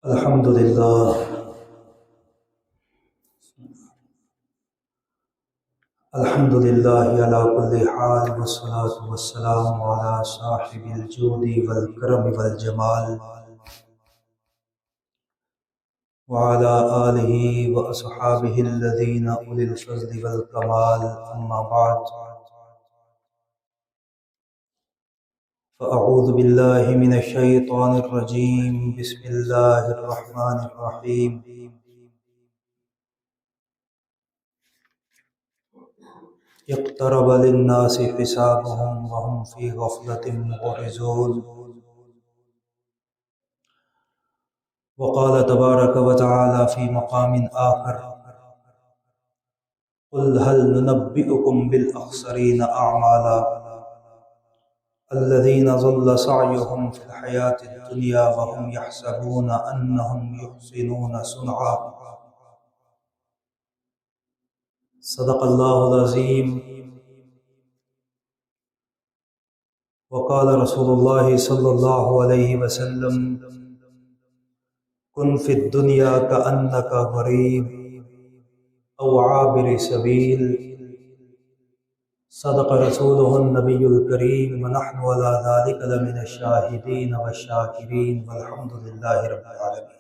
الحمد للہ الحمد للہ علی کل حال والصلاة والسلام علی صاحب الجود والکرم والجمال وعلى آلہ واصحابہ الذین اولی الفضل والکمال اما بعد فاعوذ باللہ من الشیطان الرجیم بسم اللہ الرحمن الرحیم اقترب للناس حسابهم وهم في غفلة معرضون وقال تبارك وتعالى في مقام آخر قل هل ننبئكم بالأخسرين أعمالا الذين ضل سعيهم في الحياة الدنيا وهم يحسبون أنهم يحسنون صنعا صدق اللہ العظیم وقال رسول اللہ صلی اللہ علیہ وسلم کن فی الدنیا کأنک غریب او عابر سبیل صدق رسولہ النبی الکریم ونحن علی ذلک لمن الشاہدین والشاکرین والحمد للہ رب العالمین۔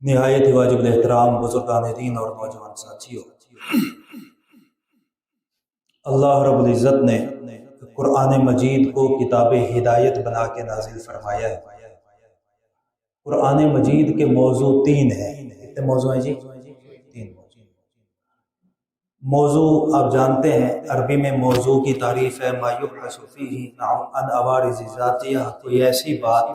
نہایت ہی واجب الاحترام بزرگان دین اور نوجوان ساتھیوں، اللہ رب العزت نے قرآن مجید کو کتاب ہدایت بنا کے نازل فرمایا ہے۔ قرآن مجید کے موضوع تین ہیں۔ کتنے موضوع ہیں جی؟ تین موضوع آپ جانتے ہیں، عربی میں موضوع کی تعریف ہے ما یبحث فیہ عن عوارض ذاتیہ، کوئی ایسی بات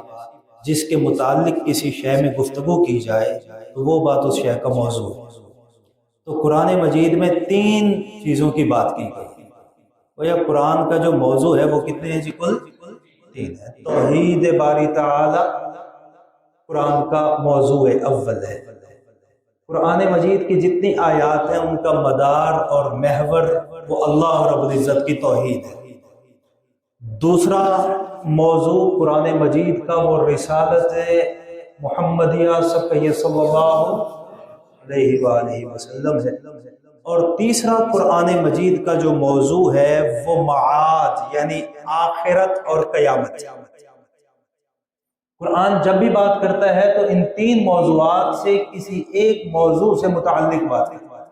جس کے متعلق کسی شے میں گفتگو کی جائے تو وہ بات اس شے کا موضوع ہے۔ تو قرآن مجید میں تین چیزوں کی بات کی گئی ہے۔ وہ یہ قرآن کا جو موضوع ہے وہ کتنے ہیں جی؟ کل تین ہے۔ توحید باری تعالی قرآن کا موضوع اول ہے۔ قرآن مجید کی جتنی آیات ہیں ان کا مدار اور محور وہ اللہ رب العزت کی توحید ہے۔ دوسرا موضوع قرآن مجید کا وہ رسالت محمدیہ صلی اللہ علیہ وآلہ وسلم ہے۔ اور تیسرا قرآن مجید کا جو موضوع ہے وہ معاد یعنی آخرت اور قیامت۔ قرآن جب بھی بات کرتا ہے تو ان تین موضوعات سے کسی ایک موضوع سے متعلق بات کرتا ہے،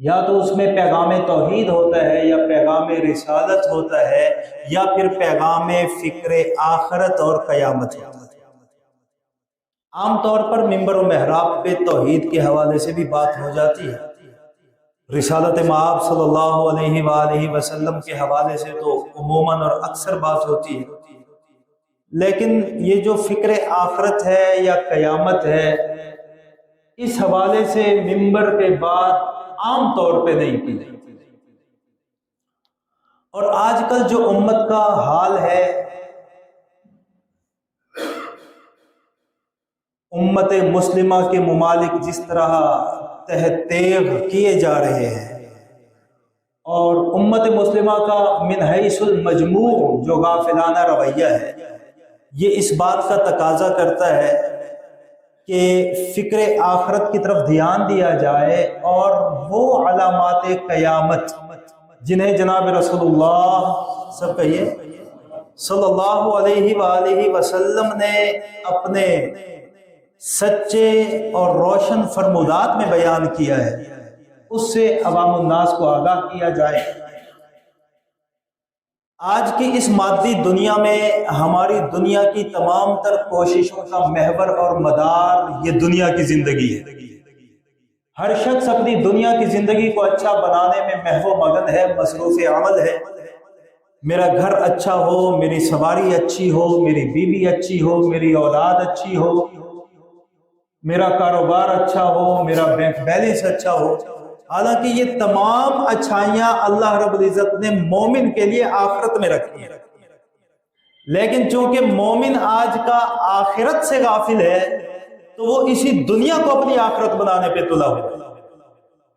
یا تو اس میں پیغام توحید ہوتا ہے، یا پیغام رسالت ہوتا ہے، یا پھر پیغام فکر آخرت اور قیامت ہوتا ہے۔ عام طور پر ممبر و محراب پہ توحید کے حوالے سے بھی بات ہو جاتی ہے، رسالت مآب صلی اللہ علیہ وآلہ وسلم کے حوالے سے تو عموماً اور اکثر بات ہوتی ہے، لیکن یہ جو فکر آخرت ہے یا قیامت ہے اس حوالے سے ممبر پہ بات عام طور پہ نہیں کی جاتی۔ اور آج کل جو امت کا حال ہے، امت مسلمہ کے ممالک جس طرح تحت تیغ کیے جا رہے ہیں، اور امت مسلمہ کا من حیث المجموع جو غافلانہ رویہ ہے، یہ اس بات کا تقاضا کرتا ہے کہ فکر آخرت کی طرف دھیان دیا جائے، اور وہ علامات قیامت جنہیں جناب رسول اللہ سب کہیے صلی اللہ علیہ وآلہ وسلم نے اپنے سچے اور روشن فرمودات میں بیان کیا ہے، اس سے عوام الناس کو آگاہ کیا جائے۔ آج کی اس مادی دنیا میں ہماری دنیا کی تمام تر کوششوں کا محور اور مدار یہ دنیا کی زندگی ہے۔ ہر شخص اپنی دنیا کی زندگی کو اچھا بنانے میں محو مگن ہے، مصروف عمل ہے۔ میرا گھر اچھا ہو، میری سواری اچھی ہو، میری بیوی اچھی ہو، میری اولاد اچھی ہو، میرا کاروبار اچھا ہو، میرا بینک بیلنس اچھا ہو۔ حالانکہ یہ تمام اچھائیاں اللہ رب العزت نے مومن کے لیے آخرت میں رکھی ہیں، لیکن چونکہ مومن آج کا آخرت سے غافل ہے تو وہ اسی دنیا کو اپنی آخرت بنانے پہ تلا ہوا ہے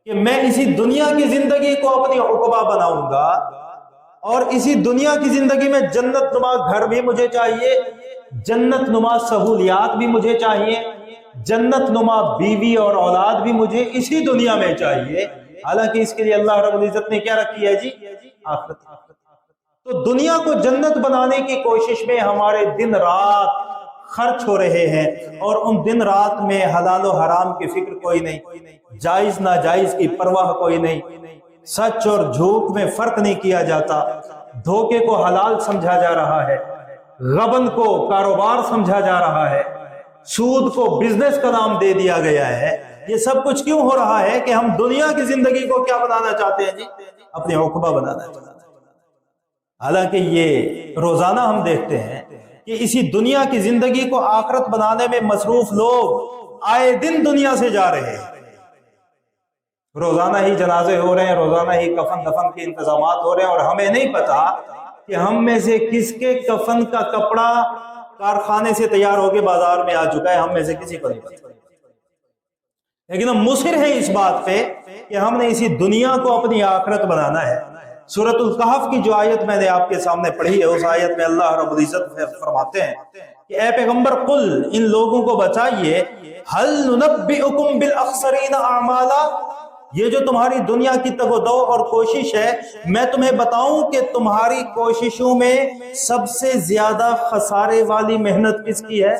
کہ میں اسی دنیا کی زندگی کو اپنی عقبہ بناؤں گا، اور اسی دنیا کی زندگی میں جنت نما گھر بھی مجھے چاہیے، جنت نما سہولیات بھی مجھے چاہیے، جنت نما بیوی اور اولاد بھی مجھے اسی دنیا میں چاہیے، حالانکہ اس کے لیے اللہ رب العزت نے کیا رکھی ہے جی؟ آخرت۔ تو دنیا کو جنت بنانے کی کوشش میں ہمارے دن رات خرچ ہو رہے ہیں، اور ان دن رات میں حلال و حرام کی فکر کوئی نہیں، جائز ناجائز کی پرواہ کوئی نہیں، سچ اور جھوٹ میں فرق نہیں کیا جاتا، دھوکے کو حلال سمجھا جا رہا ہے، غبن کو کاروبار سمجھا جا رہا ہے، سود کو بزنس کا نام دے دیا گیا ہے۔ یہ سب کچھ کیوں ہو رہا ہے کہ ہم دنیا کی زندگی کو کیا بنانا چاہتے ہیں جی؟ اپنی عقبہ بنانا چاہتے ہیں۔ حالانکہ یہ روزانہ ہم دیکھتے ہیں کہ اسی دنیا کی زندگی کو آخرت بنانے میں مصروف لوگ آئے دن دنیا سے جا رہے ہیں، روزانہ ہی جنازے ہو رہے ہیں، روزانہ ہی کفن دفن کے انتظامات ہو رہے ہیں، اور ہمیں نہیں پتا کہ ہم میں سے کس کے کفن کا کپڑا کارخانے سے تیار ہو کے بازار میں آ چکا ہے، ہم میں سے کسی کو نہیں پتا۔ لیکن ہم مصر ہیں اس بات پہ کہ ہم نے اسی دنیا کو اپنی آخرت بنانا ہے۔ سورۃ الکہف کی جو آیت میں نے آپ کے سامنے پڑھی ہے، اس آیت میں اللہ رب العزت فرماتے ہیں کہ اے پیغمبر قل، ان لوگوں کو بتائیے، هل ننبئکم بالاخسرین اعمالا، یہ جو تمہاری دنیا کی تگ و دو اور کوشش ہے، میں تمہیں بتاؤں کہ تمہاری کوششوں میں سب سے زیادہ خسارے والی محنت کس کی ہے؟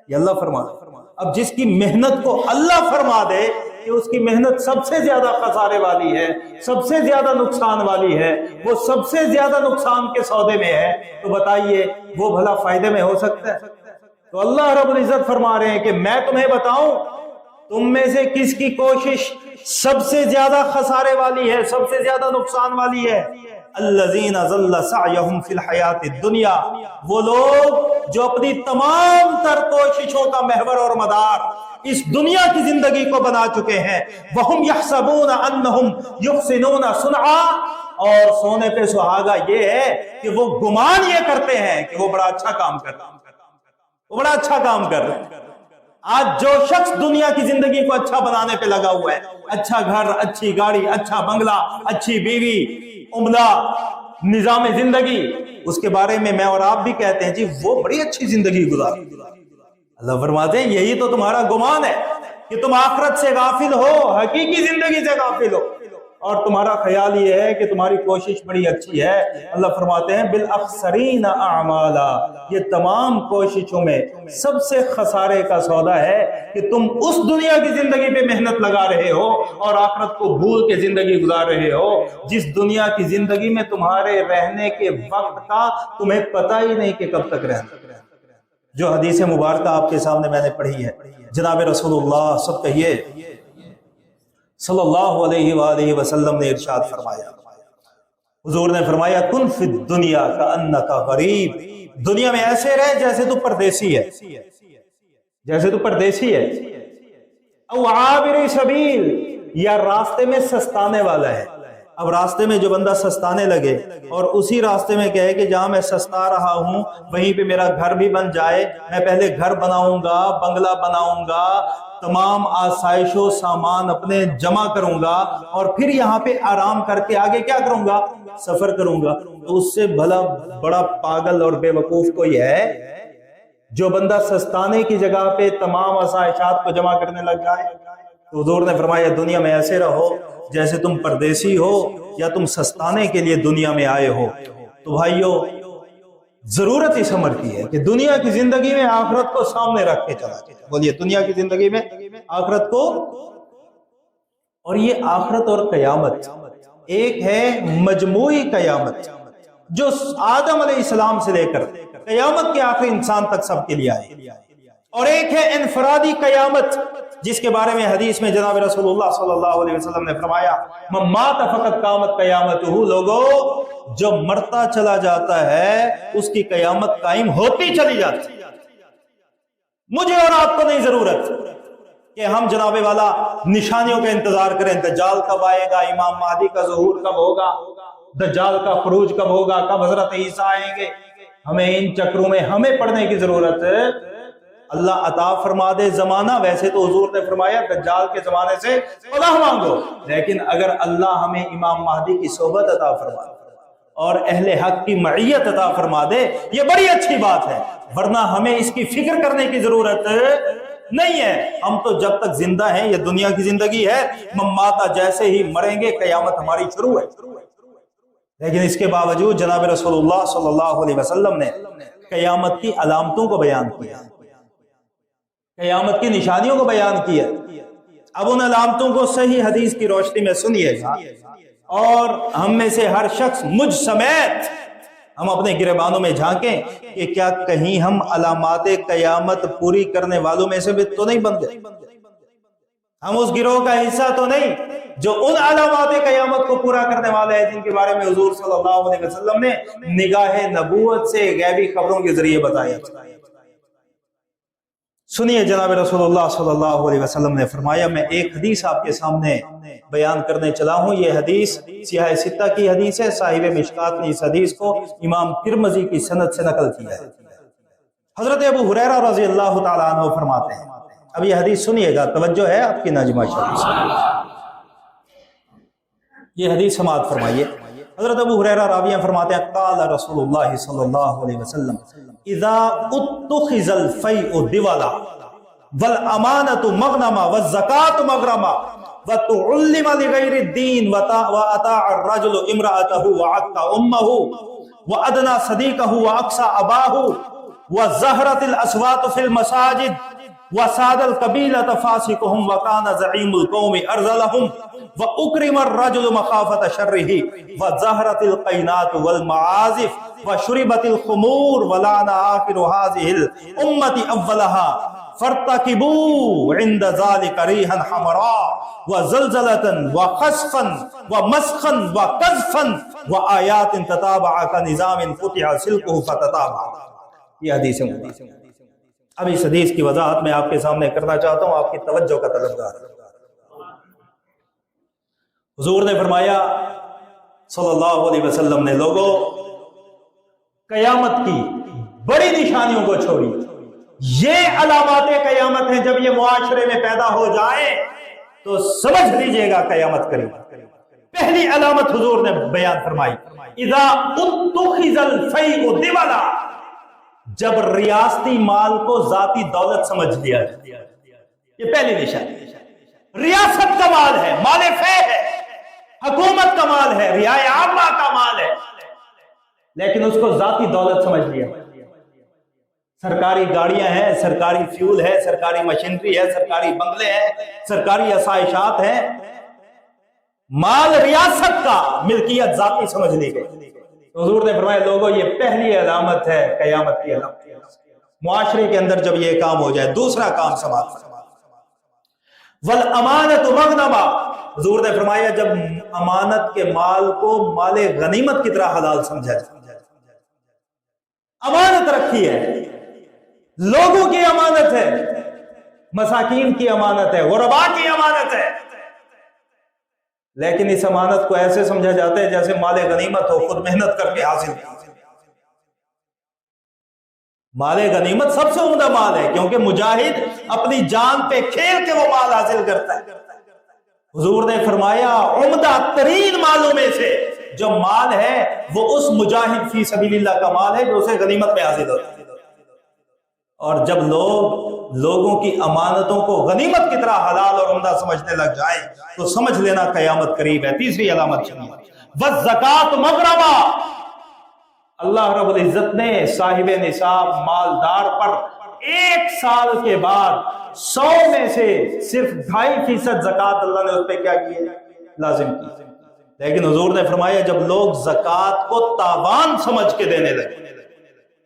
یہ اللہ فرما دے۔ اب جس کی محنت کو اللہ فرما دے کہ اس کی محنت سب سے زیادہ خسارے والی ہے، سب سے زیادہ نقصان والی ہے، وہ سب سے زیادہ نقصان کے سودے میں ہے، تو بتائیے وہ بھلا فائدے میں ہو سکتا ہے؟ تو اللہ رب العزت فرما رہے ہیں کہ میں تمہیں بتاؤں تم میں سے کس کی کوشش سب سے زیادہ خسارے والی ہے، سب سے زیادہ نقصان والی ہے؟ الذین ضل سعیہم فی الحیات الدنیا، وہ لوگ جو اپنی تمام تر کوششوں کا محور اور مدار اس دنیا کی زندگی کو بنا چکے ہیں، وہم یحسبون انہم یحسنون صنعا، اور سونے پہ سہاگا یہ ہے کہ وہ گمان یہ کرتے ہیں کہ وہ بڑا اچھا کام کر رہے ہیں، وہ بڑا اچھا کام کر رہے ہیں۔ آج جو شخص دنیا کی زندگی کو اچھا بنانے پہ لگا ہوا ہے، اچھا گھر، اچھی گاڑی، اچھا بنگلہ، اچھی بیوی، عمدہ نظام زندگی، اس کے بارے میں میں اور آپ بھی کہتے ہیں جی وہ بڑی اچھی زندگی گزار۔ اللہ فرماتے ہیں یہی تو تمہارا گمان ہے کہ تم آخرت سے غافل ہو، حقیقی زندگی سے غافل ہو، اور تمہارا خیال یہ ہے کہ تمہاری کوشش بڑی اچھی ہے۔ اللہ فرماتے ہیں بالاخسرین اعمالا، یہ تمام کوششوں میں سب سے خسارے کا سودا ہے کہ تم اس دنیا کی زندگی پہ محنت لگا رہے ہو اور آخرت کو بھول کے زندگی گزار رہے ہو، جس دنیا کی زندگی میں تمہارے رہنے کے وقت کا تمہیں پتہ ہی نہیں کہ کب تک رہنا۔ جو حدیث مبارکہ آپ کے سامنے میں نے پڑھی ہے، جناب رسول اللہ سب کہیے صلی اللہ علیہ وآلہ وسلم نے ارشاد فرمایا، حضور نے فرمایا کن فی الدنیا کأنک غریب، دنیا میں ایسے رہ جیسے تو پردیسی ہے، جیسے تو پردیسی ہے، او عابر سبیل، یا راستے میں سستانے والا ہے۔ اب راستے میں جو بندہ سستانے لگے اور اسی راستے میں کہے کہ جہاں میں سستا رہا ہوں وہیں پہ میرا گھر بھی بن جائے، میں پہلے گھر بناؤں گا، بنگلہ بناؤں گا، تمام آسائش و سامان اپنے جمع کروں گا، اور پھر یہاں پہ آرام کر کے آگے کیا کروں گا؟ سفر کروں گا، تو اس سے بھلا بڑا پاگل اور بے وقوف کوئی ہے جو بندہ سستانے کی جگہ پہ تمام آسائشات کو جمع کرنے لگ جائے؟ تو حضور نے فرمایا دنیا میں ایسے رہو جیسے تم پردیسی ہو یا تم سستانے کے لیے دنیا میں آئے ہو۔ تو بھائیو ضرورت اس امر کی ہے کہ دنیا کی زندگی میں آخرت کو سامنے رکھ کے چلا جائے۔ بولیے دنیا کی زندگی میں آخرت کو، اور یہ آخرت اور قیامت ایک ہے مجموعی قیامت جو آدم علیہ السلام سے لے کر قیامت کے آخری انسان تک سب کے لیے آئے، اور ایک ہے انفرادی قیامت جس کے بارے میں حدیث میں جناب رسول اللہ صلی اللہ علیہ وسلم نے فرمایا من مات فقط قامت قیامتہ، لوگوں جو مرتا چلا جاتا ہے اس کی قیامت قائم ہوتی چلی جاتی۔ مجھے اور آپ کو نہیں ضرورت کہ ہم جناب والا نشانیوں کا انتظار کریں، دجال کب آئے گا، امام مہدی کا ظہور کب ہوگا، دجال کا خروج کب ہوگا، کب حضرت عیسیٰ آئیں گے۔ ہمیں ان چکروں میں ہمیں پڑھنے کی ضرورت ہے۔ اللہ عطا فرما دے زمانہ، ویسے تو حضور نے فرمایا دجال کے زمانے سے پناہ مانگو، لیکن اگر اللہ ہمیں امام مہدی کی صحبت عطا فرما اور اہل حق کی معیت عطا فرما دے، یہ بڑی اچھی بات ہے، ورنہ ہمیں اس کی فکر کرنے کی ضرورت نہیں ہے۔ ہم تو جب تک زندہ ہیں، یہ دنیا کی زندگی ہے، مماتا جیسے ہی مریں گے قیامت ہماری شروع ہے۔ لیکن اس کے باوجود جناب رسول اللہ صلی اللہ علیہ وسلم نے قیامت کی علامتوں کو بیان کیا، قیامت کی نشانیوں کو بیان کیا۔ اب ان علامتوں کو صحیح حدیث کی روشنی میں سنیے گا، اور ہم میں سے ہر شخص مجھ سمیت ہم اپنے گریبانوں میں جھانکیں کہ کیا کہیں ہم علامات قیامت پوری کرنے والوں میں سے بھی تو نہیں بن گئے، ہم اس گروہ کا حصہ تو نہیں جو ان علامات قیامت کو پورا کرنے والے ہیں جن کے بارے میں حضور صلی اللہ علیہ وسلم نے نگاہ نبوت سے غیبی خبروں کے ذریعے بتایا۔ سنیے جناب رسول اللہ صلی اللہ علیہ وسلم نے فرمایا، میں ایک حدیث آپ کے سامنے بیان کرنے چلا ہوں، یہ حدیث سیاہ ستہ کی حدیث ہے، صاحب مشکات نے اس حدیث کو امام ترمذی کی سند سے نقل کیا ہے۔ حضرت ابو ہریرہ رضی اللہ تعالیٰ عنہ فرماتے ہیں، اب یہ حدیث سنیے گا، توجہ ہے آپ کی ناجمہ شریف، یہ حدیث سماعت فرمائیے۔ حضرت ابو ہریرہ راویہ فرماتے ہیں، قال رسول اللہ صلی اللہ علیہ وسلم اذا اتخذ الفیء دولا والامانۃ مغنما والزکاة مغرما وتعلم لغیر الدین واطاع الرجل امرأته وعق امه وادنى صدیقه واقصى اباه وظهرت الاصوات في المساجد وساد القبیلۃ فاسقهم وكان زعیم القوم ارذلهم وَأُكْرِمَ الرَّجُلُ مَخَافَةَ شَرِّهِ وَظَهَرَتِ الْقَيْنَاتُ وَالْمَعَازِفُ وَشُرِبَتِ الْخُمُورُ وَلَعَنَ آخِرُ هَٰذِهِ الْأُمَّةِ أَوَّلَهَا فَارْتَقِبُوا عِندَ ذَلِكَ رِيحًا حَمْرَاءَ وَزَلْزَلَةً وَخَسْفًا وَمَسْخًا وَقَذْفًا وَآيَاتٍ تَتَابَعَ كَنِظَامٍ قُطِعَ سِلْكُهُ فَتَتَابَعَ۔ یہ حدیث ہے۔ اب اس حدیث کی وضاحت میں آپ کے سامنے کرنا چاہتا ہوں، آپ کی توجہ کا طلبگار ہے۔ حضور نے فرمایا صلی اللہ علیہ وسلم نے، لوگوں قیامت کی بڑی نشانیوں کو چھوڑیے، یہ علامات قیامت ہیں، جب یہ معاشرے میں پیدا ہو جائیں تو سمجھ لیجئے گا قیامت قریب۔ پہلی علامت حضور نے بیان فرمائی، اذا اتخذ الفیء دولا، جب ریاستی مال کو ذاتی دولت سمجھ لیا جائے، یہ پہلی نشانی۔ ریاست کا مال ہے، مال فے ہے، حکومت کا مال ہے، رعایا عامہ کا مال ہے، لیکن اس کو ذاتی دولت سمجھ لیا۔ سرکاری گاڑیاں ہیں، سرکاری فیول ہے، سرکاری مشینری ہے، سرکاری بنگلے ہیں، سرکاری آسائشات ہیں، مال ریاست کا، ملکیت ذاتی سمجھ لی گئی۔ حضور نے فرمایا، لوگوں یہ پہلی علامت ہے قیامت کی علامت۔ معاشرے کے اندر جب یہ کام ہو جائے، دوسرا کام سماعت والامانۃ مغنما، حضور نے فرمایا جب امانت کے مال کو مال غنیمت کی طرح حلال سمجھا جائے، امانت رکھی ہے، لوگوں کی امانت ہے، مساکین کی امانت ہے، غرباء کی امانت ہے، لیکن اس امانت کو ایسے سمجھا جاتا ہے جیسے مال غنیمت ہو، خود محنت کر کے حاصل کی۔ مال غنیمت سب سے عمدہ مال ہے، کیونکہ مجاہد اپنی جان پہ کھیل کے وہ مال حاصل کرتا ہے۔ حضور نے فرمایا عمدہ ترین مالوں میں سے جو مال ہے وہ اس مجاہد فی سبیل اللہ کا مال ہے جو اسے غنیمت میں حاصل ہوتا ہے۔ اور جب لوگوں کی امانتوں کو غنیمت کی طرح حلال اور عمدہ سمجھنے لگ جائیں تو سمجھ لینا قیامت قریب ہے۔ تیسری علامت سنیے، والزکاۃ مغرما، اللہ رب العزت نے صاحب نصاب مالدار پر 1 سال کے بعد 100 میں سے صرف 2.5% زکوٰۃ اللہ نے اس پہ کیا کی ہے؟ لازم کی۔ لیکن حضور نے فرمایا جب لوگ زکوٰۃ کو تاوان سمجھ کے دینے لگے،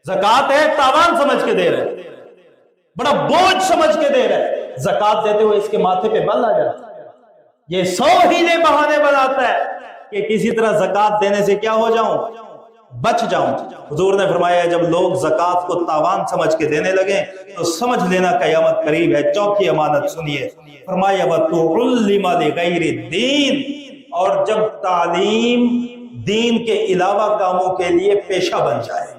زکوٰۃ ہے تاوان سمجھ کے دے رہے، بڑا بوجھ سمجھ کے دے رہے، زکوٰۃ دیتے ہوئے اس کے ماتھے پہ بل آ جاتا ہے، یہ 100 ہیلے بہانے بناتا ہے کہ کسی طرح زکوٰۃ دینے سے کیا ہو جاؤں، بچ جاؤں۔ حضور نے فرمایا جب لوگ زکوٰۃ کو تاوان سمجھ کے دینے لگیں تو سمجھ لینا قیامت قریب ہے۔ چوتھی امانت سنیے، فرمایا وَتُعُلِّمَ لِغَيْرِ الدِّينِ، اور جب تعلیم دین کے علاوہ کاموں کے لیے پیشہ بن جائے،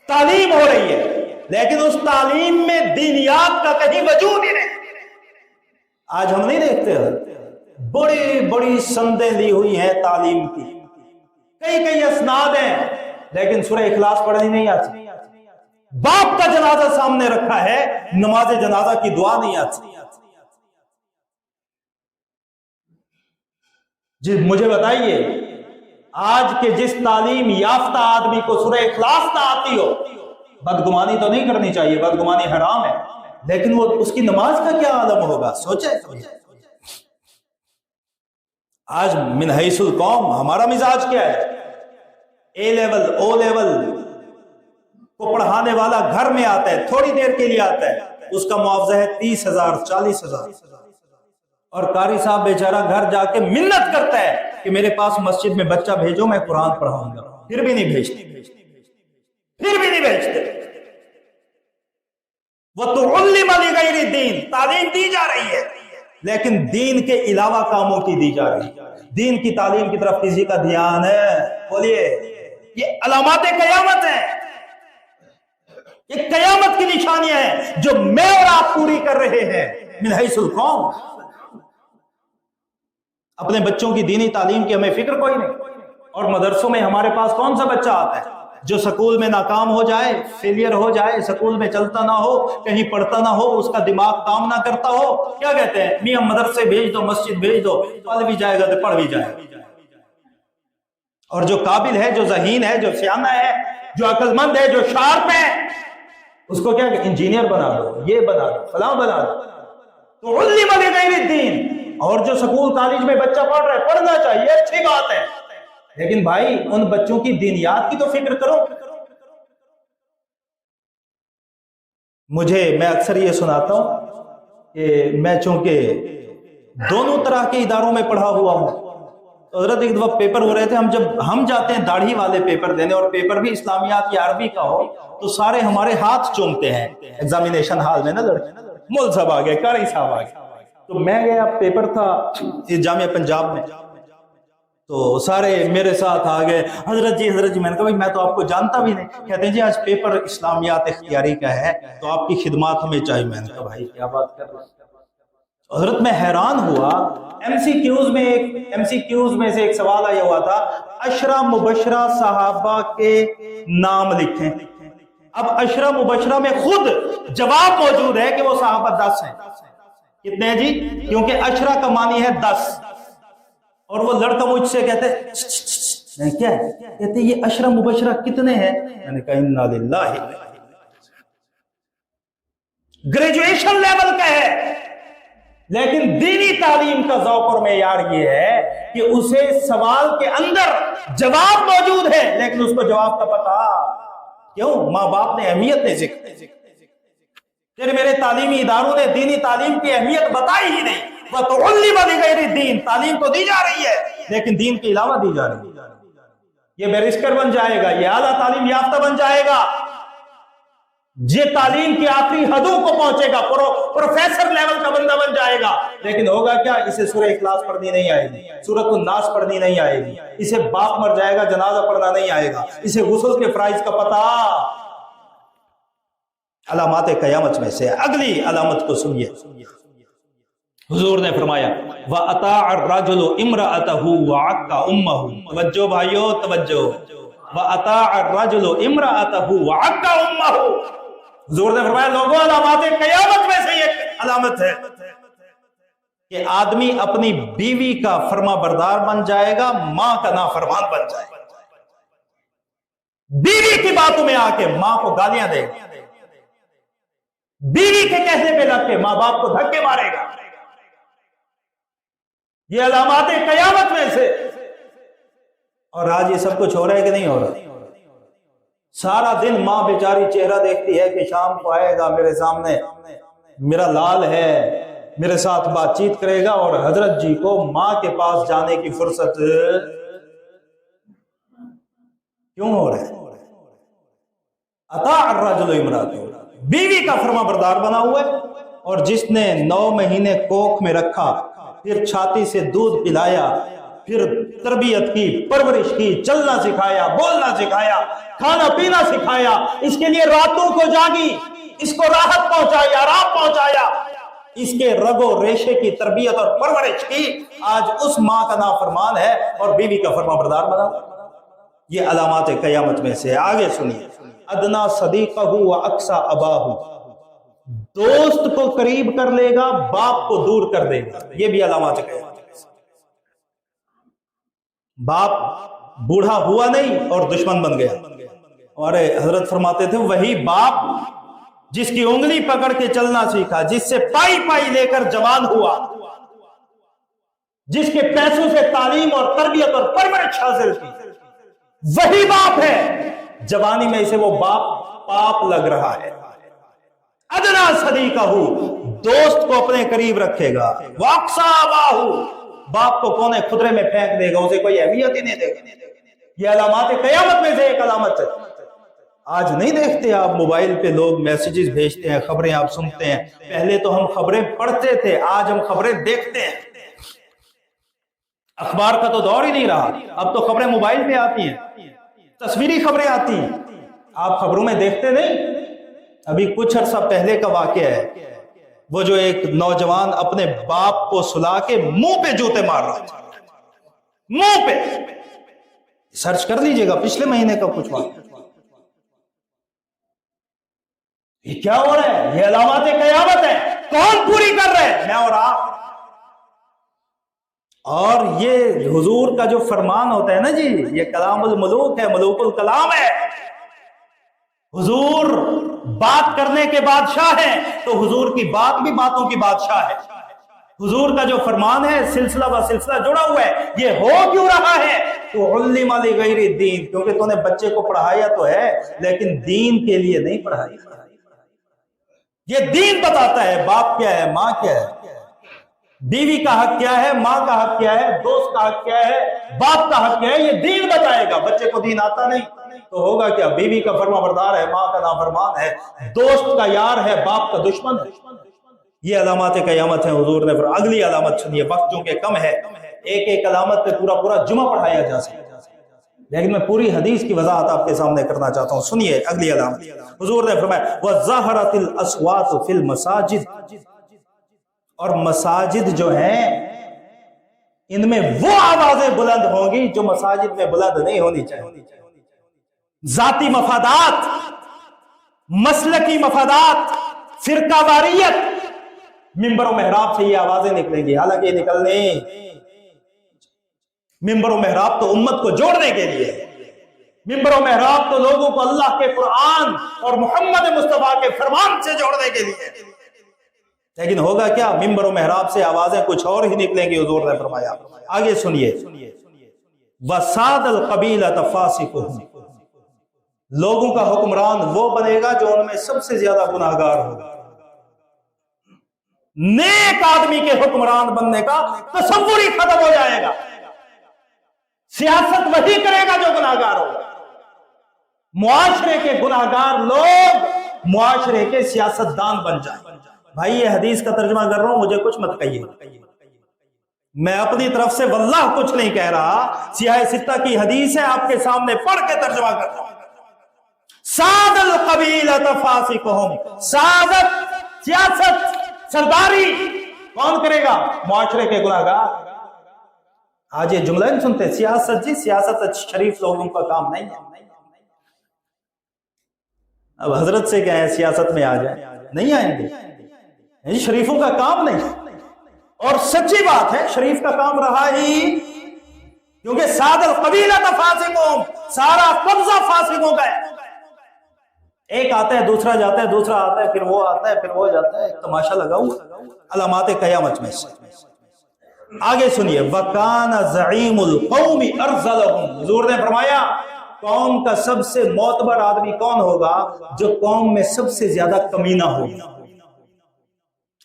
تعلیم ہو رہی ہے لیکن اس تعلیم میں دینیات کا کہیں وجود ہی نہیں۔ آج ہم نہیں دیکھتے بڑی بڑی سندیں لی ہوئی ہیں تعلیم کی، کئی اسناد ہیں، لیکن سورہ اخلاص پڑھنی نہیں آتی۔ باپ کا جنازہ سامنے رکھا ہے، نماز جنازہ کی دعا نہیں آتی۔ جی مجھے بتائیے، آج کے جس تعلیم یافتہ آدمی کو سورہ اخلاص نہ آتی ہو، بدگمانی تو نہیں کرنی چاہیے، بدگمانی حرام ہے، لیکن وہ اس کی نماز کا کیا عالم ہوگا؟ سوچے۔ آج من حیث القوم ہمارا مزاج کیا ہے؟ اے لیول او لیول کو پڑھانے والا گھر میں آتا ہے، تھوڑی دیر کے لیے آتا ہے، اس کا معاوضہ ہے 30,000 40,000، اور قاری صاحب بیچارہ گھر جا کے منت کرتا ہے کہ میرے پاس مسجد میں بچہ بھیجو، میں قرآن پڑھاؤں گا، پھر بھی نہیں بھیجتے۔ وَتُعَلِّمَ لِغَيْرِ الدِّينِ، تعلیم دی جا رہی ہے، لیکن دین کے علاوہ کاموں کی دی جا رہی ہے۔ دین کی تعلیم کی طرف کسی کا دھیان ہے؟ بولیے، یہ علامات قیامت ہیں، یہ قیامت کی نشانیاں ہیں جو میں اور آپ پوری کر رہے ہیں۔ من حیث القوم، اپنے بچوں کی دینی تعلیم کی ہمیں فکر کوئی نہیں۔ اور مدرسوں میں ہمارے پاس کون سا بچہ آتا ہے جو سکول میں ناکام ہو جائے، فیلئر ہو جائے، سکول میں چلتا نہ ہو، کہیں پڑھتا نہ ہو، اس کا دماغ کام نہ کرتا ہو، کیا کہتے ہیں؟ میاں مدرسے بھیج دو، مسجد بھیج دو، پڑھ بھی جائے گا تو پڑھ بھی جائے گا۔ اور جو قابل ہے، جو ذہین ہے، جو سیانہ ہے، جو عقل مند ہے، جو شارپ ہے، اس کو کیا کہ انجینئر بنا دو، یہ بنا دو، فلاں بنا دو۔ تو علم لغیر الدین، اور جو سکول کالج میں بچہ پڑھ رہا ہے، پڑھنا چاہیے، اچھی بات ہے، لیکن بھائی ان بچوں کی دینیات کی تو فکر کرو۔ میں اکثر یہ سناتا ہوں کہ میں چونکہ دونوں طرح کے اداروں میں پڑھا ہوا ہوں، تو حضرت ایک دفعہ پیپر ہو رہے تھے، جب ہم جاتے ہیں داڑھی والے پیپر دینے، اور پیپر بھی اسلامیات یا عربی کا ہو، تو سارے ہمارے ہاتھ چومتے ہیں ایگزامینیشن ہال میں نا، لڑکے مول صاحب آ گئے، قاری صاحب آ گئے۔ تو میں گیا، پیپر تھا جامعہ پنجاب میں، تو سارے میرے ساتھ آ گئے، حضرت جی میں نے کہا بھائی میں تو آپ کو جانتا بھی نہیں، کہتے ہیں جی آج پیپر اسلامیات اختیاری کا ہے تو آپ کی خدمات ہمیں چاہیے۔ میں نے کہا بھائی کیا بات کر رہے ہیں؟ حضرت میں حیران ہوا، ایم سی کیوز میں سے ایک سوال آیا ہوا تھا، عشرہ مبشرہ صحابہ کے نام لکھیں۔ اب عشرہ مبشرہ میں خود جواب موجود ہے کہ وہ صحابہ 10 ہیں۔ کتنے ہیں جی؟ کیونکہ عشرہ کا معنی ہے 10، اور وہ لڑکا مجھ سے کہتے ہیں کیا ہے؟ کہتے ہیں یہ عشرہ مبشرہ کتنے ہیں؟ میں نے کہا انا للہ، گریجویشن لیول کا ہے، لیکن دینی تعلیم کا ذوق اور معیار یہ ہے کہ اسے سوال کے اندر جواب موجود ہے، لیکن اس کو جواب کا پتہ کیوں؟ ماں باپ نے اہمیت نہیں سکھائی، پھر میرے تعلیمی اداروں نے دینی تعلیم کی اہمیت بتائی ہی نہیں۔ وَتُعَلِّمَ لِغَيْرِ الدِّينِ، تعلیم تو دی جا رہی ہے، لیکن دین کے علاوہ دی جا رہی ہے۔ یہ بیرسٹر بن جائے گا، یہ اعلیٰ تعلیم یافتہ بن جائے گا، یہ تعلیم کی آخری حدوں کو پہنچے گا، پروفیسر لیول کا بندہ بن جائے گا، لیکن ہوگا کیا؟ اسے سورہ اخلاص پڑھنی نہیں آئے گی، سورۃ الناس پڑھنی نہیں آئے گی، اسے باپ مر جائے گا جنازہ پڑھنا نہیں آئے گا، اسے غسل کے فرائض کا پتہ۔ علامات قیامت میں سے اگلی علامت کو سنیے، حضور نے فرمایا وَأَطَاعَ الرَّجُلُ امْرَأَتَهُ وَعَقَّ أُمَّهُ، توجہ بھائیو توجہ، وَأَطَاعَ الرَّجُلُ امْرَأَتَهُ وَعَقَّ أُمَّهُ، حضور نے فرمایا لوگوں علامات قیامت میں سے ایک علامت ہے کہ آدمی اپنی بیوی کا فرما بردار بن جائے گا، ماں کا نافرمان بن جائے گا، بیوی کی باتوں میں آ کے ماں کو گالیاں دے گا، بیوی کے کہنے پہ لگ کے ماں باپ کو دھکے مارے گا، یہ علامات قیامت میں سے۔ اور آج یہ سب کچھ ہو رہا ہے کہ نہیں ہو رہا؟ سارا دن ماں بیچاری چہرہ دیکھتی ہے کہ شام کو آئے گا میرے سامنے، میرا لال ہے، میرے ساتھ بات چیت کرے گا، اور حضرت جی کو ماں کے پاس جانے کی فرصت کیوں ہو رہا ہے؟ اطاع الرجل امرأته، بیوی کا فرما بردار بنا ہوا ہے، اور جس نے 9 مہینے کوکھ میں رکھا، پھر چھاتی سے دودھ پلایا، پھر تربیت کی، پرورش کی، چلنا سکھایا، بولنا سکھایا، کھانا پینا سکھایا، اس کے لیے راتوں کو جاگی، اس کو راحت پہنچایا، آرام پہنچایا، اس کے رگ و ریشے کی تربیت اور پرورش کی، آج اس ماں کا نافرمان ہے اور بیوی کا فرما بردار بنا۔ یہ علامات قیامت میں سے. آگے سنیے، ادنا صدیقہ و اقصا اباہ، دوست کو قریب کر لے گا، باپ کو دور کر دے گا. یہ بھی علامات قیامت. باپ بوڑھا ہوا نہیں اور دشمن بن گیا. ہمارے حضرت فرماتے تھے وہی باپ جس کی انگلی پکڑ کے چلنا سیکھا، جس سے پائی پائی لے کر جوان ہوا، جس کے پیسوں سے تعلیم اور تربیت اور پرورش حاصل کی، وہی باپ ہے. جوانی میں اسے وہ باپ پاپ لگ رہا ہے. ادنا صدیقہ، دوست کو اپنے قریب رکھے گا، واقصا اباہ، باپ کو کونے خدرے میں پھینک دے گا، اسے کوئی اہمیت ہی نہیں دے گا. یہ علامات قیامت میں سے ایک علامت ہے. آج نہیں دیکھتے آپ موبائل پہ لوگ میسیجز بھیجتے ہیں، خبریں آپ سنتے ہیں. پہلے تو ہم خبریں پڑھتے تھے، آج ہم خبریں دیکھتے ہیں. اخبار کا تو دور ہی نہیں رہا، اب تو خبریں موبائل پہ آتی ہیں، تصویری خبریں آتی ہیں. آپ خبروں میں دیکھتے نہیں. ابھی کچھ عرصہ پہلے کا واقعہ ہے، وہ جو ایک نوجوان اپنے باپ کو سلا کے منہ پہ جوتے مار رہا تھا، منہ پہ. سرچ کر لیجئے گا، پچھلے مہینے کا کچھ واقعہ. یہ کیا ہو رہا ہے؟ یہ علامات قیامت ہے. کون پوری کر رہے ہیں؟ میں اور آپ. اور یہ حضور کا جو فرمان ہوتا ہے نا جی، یہ کلام الملوک ہے، ملوک الکلام ہے. حضور بات کرنے کے بادشاہ ہیں، تو حضور کی بات بھی باتوں کی بادشاہ ہے. حضور کا جو فرمان ہے سلسلہ با سلسلہ جڑا ہوا ہے. یہ ہو کیوں رہا ہے؟ تو علم لغیر الدین، کیونکہ تو نے بچے کو پڑھایا تو ہے لیکن دین کے لیے نہیں پڑھایا. یہ دین بتاتا ہے باپ کیا ہے، ماں کیا ہے، بیوی کا حق کیا ہے، ماں کا حق کیا ہے، دوست کا حق کیا ہے، باپ کا حق کیا ہے. یہ دین بتائے گا. بچے کو دین آتا نہیں تو ہوگا کیا؟ بیوی کا فرما بردار ہے، ماں کا نافرمان ہے، دوست کا یار ہے، باپ کا دشمن ہے. یہ علامات قیامت ہیں. حضور نے اگلی علامت سنیے، وقت چونکہ کم ہے، ایک ایک علامت پہ پورا پورا جمعہ پڑھایا جا سکتا ہے، لیکن میں پوری حدیث کی وضاحت آپ کے سامنے کرنا چاہتا ہوں. سنیے اگلی علامت. حضور نے فرمایا وَظَّهَرَتِ الْأَصْوَاتُ فِي الْمَسَاجِدِ، اور مساجد جو ہیں ان میں وہ آوازیں بلند ہوں گی جو مساجد میں بلند نہیں ہونی چاہیے. ذاتی مفادات، مسلکی مفادات، فرقہ واریت، ممبر و محراب سے یہ آوازیں نکلیں گی. حالانکہ یہ نکلنے، ممبر و محراب تو امت کو جوڑنے کے لیے، ممبر و محراب تو لوگوں کو اللہ کے قرآن اور محمد مصطفیٰ کے فرمان سے جوڑنے کے لیے. لیکن ہوگا کیا؟ ممبر و محراب سے آوازیں کچھ اور ہی نکلیں گی. حضور نے فرمایا. آگے سنیے، وَسَادَ الْقَبِيلَةَ فَاسِقُهُمْ، لوگوں کا حکمران وہ بنے گا جو ان میں سب سے زیادہ گناہگار ہوگا. نیک آدمی کے حکمران بننے کا تصور ہی ختم ہو جائے گا. سیاست وہی کرے گا جو گناہگار ہوگا. معاشرے کے گناہگار لوگ معاشرے کے سیاستدان بن جائیں. بھائی یہ حدیث کا ترجمہ کر رہا ہوں، مجھے کچھ مت کہیے. میں اپنی طرف سے واللہ کچھ نہیں کہہ رہا، سیاہ ستہ کی حدیث ہے، آپ کے سامنے پڑھ کے ترجمہ کر رہا ہوں. ساد القبیلۃ فاسقہم، سیاست، سیاست، سرداری کون کرے گا؟ معاشرے کے گناہگار. آج یہ جملہ نہیں سنتے، سیاست جی سیاست شریف لوگوں کا کام نہیں ہے. اب حضرت سے کہیں سیاست میں آ جائیں، نہیں آئیں گے. شریفوں کا کام نہیں. اور سچی بات ہے، شریف کا کام رہا ہی، کیونکہ ساد القبیلۃ فاسقہم، سارا قبضہ فاسقوں کا ہے. ایک آتا ہے، دوسرا جاتا ہے، دوسرا آتا ہے، پھر وہ آتا ہے، پھر وہ جاتا ہے. تماشا لگا ہوا علامات قیامت میں سے. آگے سنیے، وَكَانَ زَعِيمُ الْقَوْمِ أَرْذَلَهُمْ، حضور نے فرمایا قوم کا سب سے معتبر آدمی کون ہوگا؟ جو قوم میں سب سے زیادہ کمینہ ہوگا.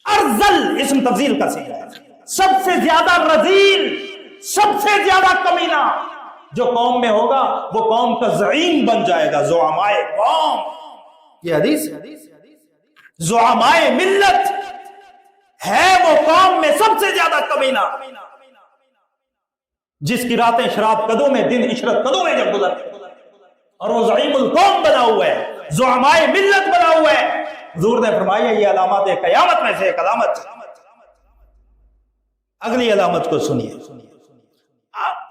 ارذل اسم تفضیل کا صیغہ ہے، سب سے زیادہ رذیل، سب سے زیادہ کمینہ جو قوم میں ہوگا وہ قوم کا زعیم بن جائے گا، زعمائے قوم. یہ حدیث زعمائے ملت ہے وہ قوم میں سب سے زیادہ کمینہ، جس کی راتیں شراب قدوں میں، دن عشرت قدوں میں جب گزرتے، اور وہ زعیم القوم بنا ہوا ہے، زعمائے ملت بنا ہوا ہے. حضور نے فرمایا یہ علامات قیامت میں سے ایک علامت. اگلی علامت کو سنیے،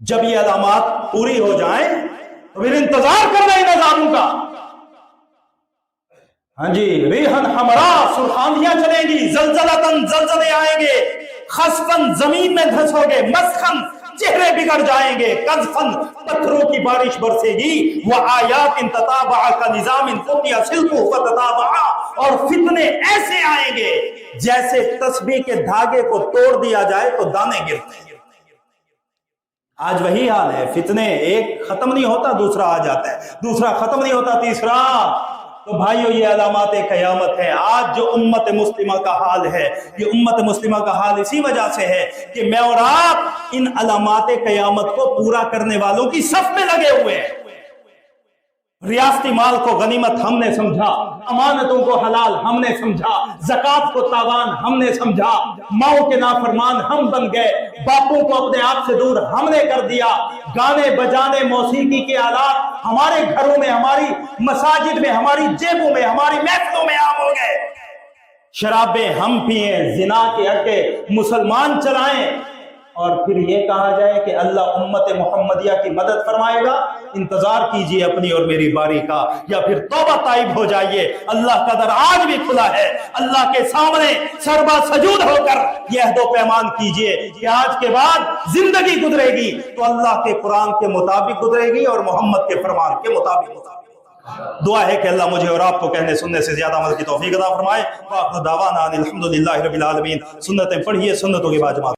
جب یہ علامات پوری ہو جائیں تو پھر انتظار کرنا ان نظاروں کا. ہاں جی، ریحن حمرا، سرخاندیاں چلیں گی، زلزلتن، زلزلے آئیں گے، خسفن، زمین میں دھسو گے، مسخن، چہرے بگڑ جائیں گے، قذفن، پتھروں کی بارش برسے گی، وآیات تتابع کا نظام قطع سلکہ فتتابع، اور فتنے ایسے آئیں گے جیسے تسبیح کے دھاگے کو توڑ دیا جائے تو دانے گرتے ہیں. آج وہی حال ہے، فتنے ایک ختم نہیں ہوتا دوسرا آ جاتا ہے، دوسرا ختم نہیں ہوتا تیسرا. تو بھائیو یہ علامات قیامت ہے. آج جو امت مسلمہ کا حال ہے، یہ امت مسلمہ کا حال اسی وجہ سے ہے کہ میں اور آپ ان علامات قیامت کو پورا کرنے والوں کی صف میں لگے ہوئے ہیں. ریاستی مال کو غنیمت ہم نے سمجھا، امانتوں کو حلال ہم نے سمجھا، زکوٰۃ کو تاوان ہم نے سمجھا، ماؤں کے نافرمان ہم بن گئے، باپوں کو اپنے آپ سے دور ہم نے کر دیا، گانے بجانے موسیقی کے آلات ہمارے گھروں میں، ہماری مساجد میں، ہماری جیبوں میں، ہماری محفلوں میں عام ہو گئے، شرابیں ہم پئیں، زنا کے اڈے مسلمان چلائیں، اور پھر یہ کہا جائے کہ اللہ امت محمدیہ کی مدد فرمائے گا. انتظار کیجئے اپنی اور میری باری کا، یا پھر توبہ طائب ہو جائیے. اللہ کا در آج بھی کھلا ہے. اللہ کے سامنے سربا سجود ہو کر یہ عہد و پیمان کیجئے کہ آج کے بعد زندگی گزرے گی تو اللہ کے قرآن کے مطابق گزرے گی اور محمد کے فرمان کے مطابق. دعا ہے کہ اللہ مجھے اور آپ کو کہنے سننے سے زیادہ عمل کی توفیق عطا فرمائے. وآخر دعوانا ان الحمدللہ رب العالمین. سنتیں پڑھیے، سنتوں کے بعد جماعت